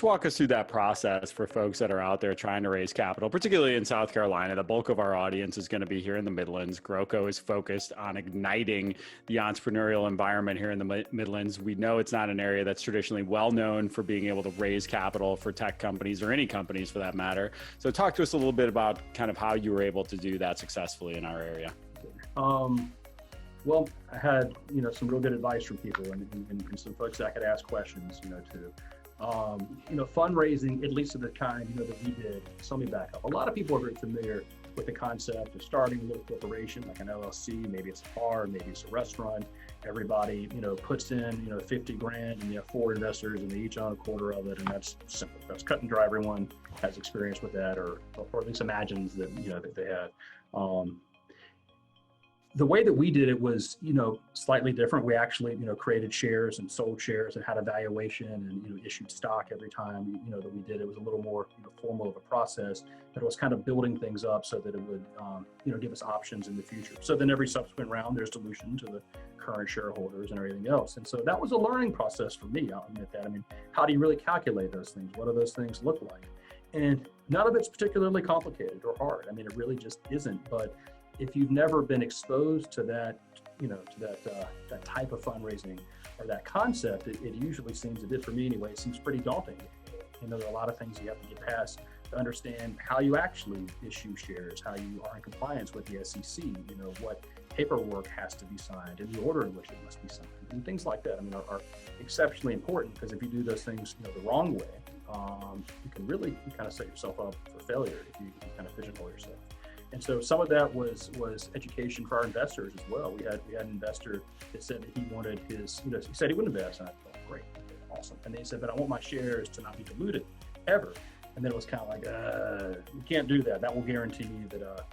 walk us through that process for folks that are out there trying to raise capital, particularly in South Carolina. The bulk of our audience is going to be here in the Midlands. GrowCo is focused on igniting the entrepreneurial environment here in the Midlands. We know it's not an area that's traditionally well known for being able to raise capital for tech companies or any companies for that matter. So talk to us a little bit about kind of how you were able to do that successfully in our area. Well, I had, some real good advice from people and some folks that I could ask questions, to. Fundraising, at least of the kind, that we did. So let me back up. A lot of people are very familiar with the concept of starting a little corporation, like an LLC. Maybe it's a bar, maybe it's a restaurant. Everybody, puts in, 50 grand, and you have 4 investors, and they each own a quarter of it, and that's simple. That's cut and dry. Everyone has experience with that, or at least imagines that, that they had. The way that we did it was, slightly different. We actually, created shares and sold shares and had a valuation and, issued stock every time, that we did. It was a little more, formal of a process, but it was kind of building things up so that it would, give us options in the future. So then every subsequent round, there's dilution to the current shareholders and everything else. And so that was a learning process for me. I'll admit that. I mean, how do you really calculate those things? What do those things look like? And none of it's particularly complicated or hard. I mean, it really just isn't. But if you've never been exposed to that, that type of fundraising or that concept, it usually seems, it did for me anyway, it seems pretty daunting. There are a lot of things you have to get past to understand how you actually issue shares, how you are in compliance with the SEC, what paperwork has to be signed and the order in which it must be signed, and things like that. I mean, are exceptionally important, because if you do those things, the wrong way, you kind of set yourself up for failure if you kind of pigeonhole yourself. And so some of that was education for our investors as well. We had an investor that said that he wanted his, he said he wouldn't invest. And I thought, great, awesome. And then he said, but I want my shares to not be diluted ever. And then it was kind of like, you can't do that. That will guarantee you that,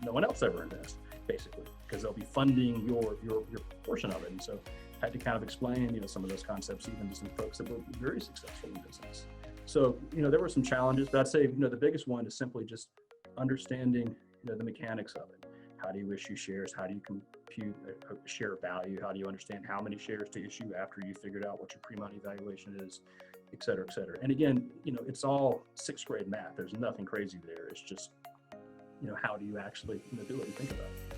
no one else ever invests, basically, because they'll be funding your portion of it. And so I had to kind of explain, some of those concepts even to some folks that were very successful in business. So, there were some challenges, but I'd say, the biggest one is simply just understanding, the mechanics of it. How do you issue shares? How do you compute a share value? How do you understand how many shares to issue after you figured out what your pre-money valuation is, et cetera, et cetera. And again, it's all 6th grade math. There's nothing crazy there. It's just, how do you actually do it and think about it?